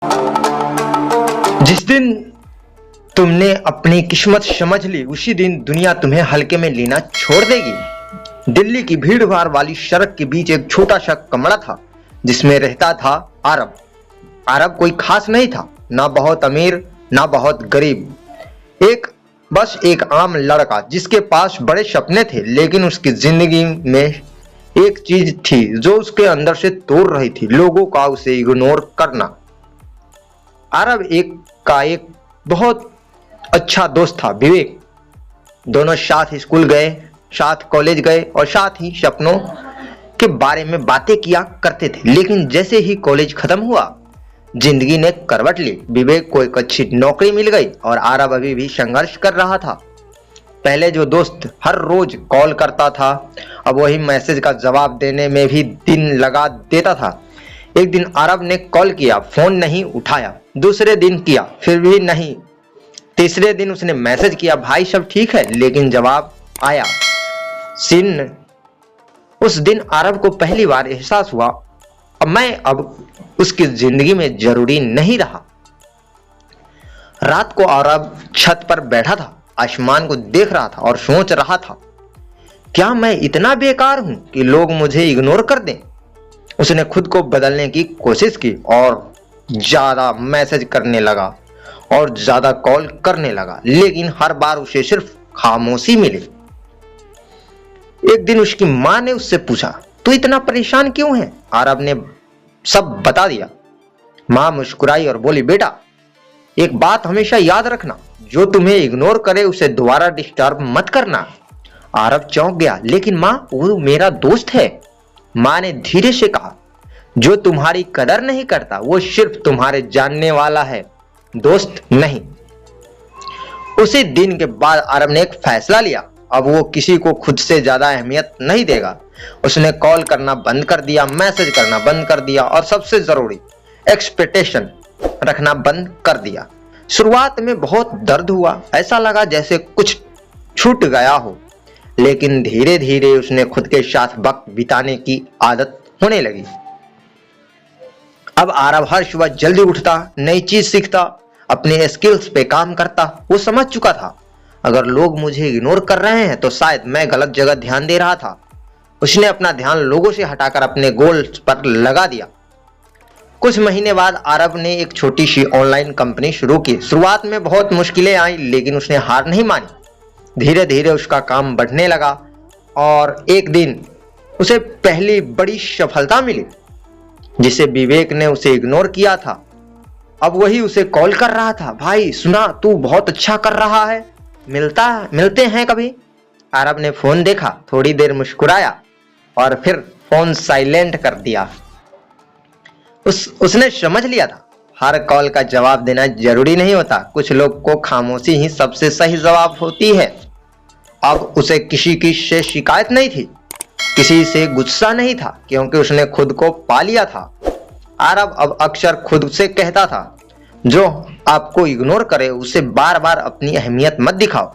जिस दिन तुमने अपनी किस्मत समझ ली उसी दिन दुनिया तुम्हें हल्के में लेना छोड़ देगी। दिल्ली की भीड़ भाड़ वाली सड़क के बीच एक छोटा सा कमरा था जिसमें रहता था आरब। आरब कोई खास नहीं था, ना बहुत अमीर ना बहुत गरीब, बस एक आम लड़का जिसके पास बड़े सपने थे, लेकिन उसकी जिंदगी में एक चीज थी जो उसके अंदर से तोड़ रही थी, लोगों का उसे इग्नोर करना। आरब एक बहुत अच्छा दोस्त था, विवेक। दोनों साथ स्कूल गए, साथ कॉलेज गए और साथ ही सपनों के बारे में बातें किया करते थे। लेकिन जैसे ही कॉलेज खत्म हुआ, जिंदगी ने करवट ली। विवेक को एक अच्छी नौकरी मिल गई और आरब अभी भी संघर्ष कर रहा था। पहले जो दोस्त हर रोज कॉल करता था, अब वही मैसेज का जवाब देने में भी दिन लगा देता था। एक दिन आरब ने कॉल किया, फोन नहीं उठाया। दूसरे दिन किया, फिर भी नहीं। तीसरे दिन उसने मैसेज किया, भाई सब ठीक है, लेकिन जवाब आया सीन। उस दिन आरब को पहली बार एहसास हुआ, अब उसकी जिंदगी में जरूरी नहीं रहा। रात को आरब छत पर बैठा था, आसमान को देख रहा था और सोच रहा था, क्या मैं इतना बेकार हूं कि लोग मुझे इग्नोर कर दें। उसने खुद को बदलने की कोशिश की और ज्यादा मैसेज करने लगा और ज्यादा कॉल करने लगा, लेकिन हर बार उसे सिर्फ खामोशी मिली। एक दिन उसकी मां ने उससे पूछा, तू इतना परेशान क्यों है? आरब ने सब बता दिया। मां मुस्कुराई और बोली, बेटा एक बात हमेशा याद रखना, जो तुम्हें इग्नोर करे उसे दोबारा डिस्टर्ब मत करना। आरब चौंक गया, लेकिन मां वो मेरा दोस्त है। मां ने धीरे से कहा, जो तुम्हारी कदर नहीं करता वो सिर्फ तुम्हारे जानने वाला है, दोस्त नहीं। उसी दिन के बाद आरब ने एक फैसला लिया, अब वो किसी को खुद से ज्यादा अहमियत नहीं देगा। उसने कॉल करना बंद कर दिया, मैसेज करना बंद कर दिया और सबसे जरूरी एक्सपेक्टेशन रखना बंद कर दिया। शुरुआत में बहुत दर्द हुआ, ऐसा लगा जैसे कुछ छूट गया हो, लेकिन धीरे धीरे उसने खुद के साथ वक्त बिताने की आदत होने लगी। अब आरब हर सुबह जल्दी उठता, नई चीज सीखता, अपने स्किल्स पे काम करता। वो समझ चुका था, अगर लोग मुझे इग्नोर कर रहे हैं तो शायद मैं गलत जगह ध्यान दे रहा था। उसने अपना ध्यान लोगों से हटाकर अपने गोल्स पर लगा दिया। कुछ महीने बाद आरब ने एक छोटी सी ऑनलाइन कंपनी शुरू की। शुरुआत में बहुत मुश्किलें आई, लेकिन उसने हार नहीं मानी। धीरे धीरे उसका काम बढ़ने लगा और एक दिन उसे पहली बड़ी सफलता मिली, जिसे विवेक ने उसे इग्नोर किया था। अब वही उसे कॉल कर रहा था, भाई सुना, तू बहुत अच्छा कर रहा है, मिलते हैं कभी। आरब ने फोन देखा, थोड़ी देर मुस्कुराया और फिर फोन साइलेंट कर दिया। उसने समझ लिया था, हर कॉल का जवाब देना जरूरी नहीं होता, कुछ लोग को खामोशी ही सबसे सही जवाब होती है। अब उसे किसी की से शिकायत नहीं थी, किसी से गुस्सा नहीं था, क्योंकि उसने खुद को पा लिया था। आरब अब अक्सर खुद से कहता था, जो आपको इग्नोर करे उसे बार बार अपनी अहमियत मत दिखाओ,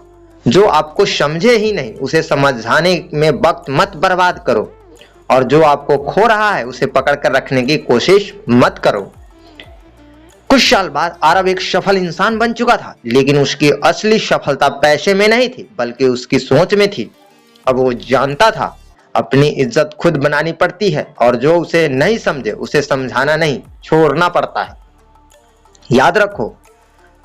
जो आपको समझे ही नहीं उसे समझाने में वक्त मत बर्बाद करो, और जो आपको खो रहा है उसे पकड़ कर रखने की कोशिश मत करो। कुछ साल बाद आरब एक सफल इंसान बन चुका था, लेकिन उसकी असली सफलता पैसे में नहीं थी, बल्कि उसकी सोच में थी। अब वो जानता था, अपनी इज्जत खुद बनानी पड़ती है और जो उसे नहीं समझे उसे समझाना नहीं, छोड़ना पड़ता है। याद रखो,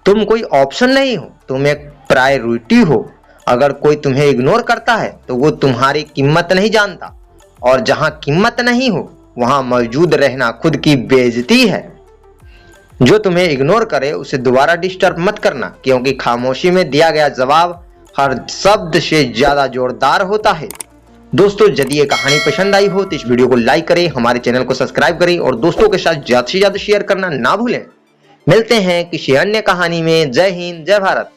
तुम कोई ऑप्शन नहीं हो, तुम एक प्रायोरिटी हो। अगर कोई तुम्हें इग्नोर करता है तो वो तुम्हारी कीमत नहीं जानता, और जहां कीमत नहीं हो वहां मौजूद रहना खुद की बेइज्जती है। जो तुम्हें इग्नोर करे उसे दोबारा डिस्टर्ब मत करना, क्योंकि खामोशी में दिया गया जवाब हर शब्द से ज्यादा जोरदार होता है। दोस्तों, यदि ये कहानी पसंद आई हो तो इस वीडियो को लाइक करें, हमारे चैनल को सब्सक्राइब करें और दोस्तों के साथ ज्यादा से ज्यादा शेयर करना ना भूलें। मिलते हैं किसी अन्य कहानी में। जय हिंद, जय भारत।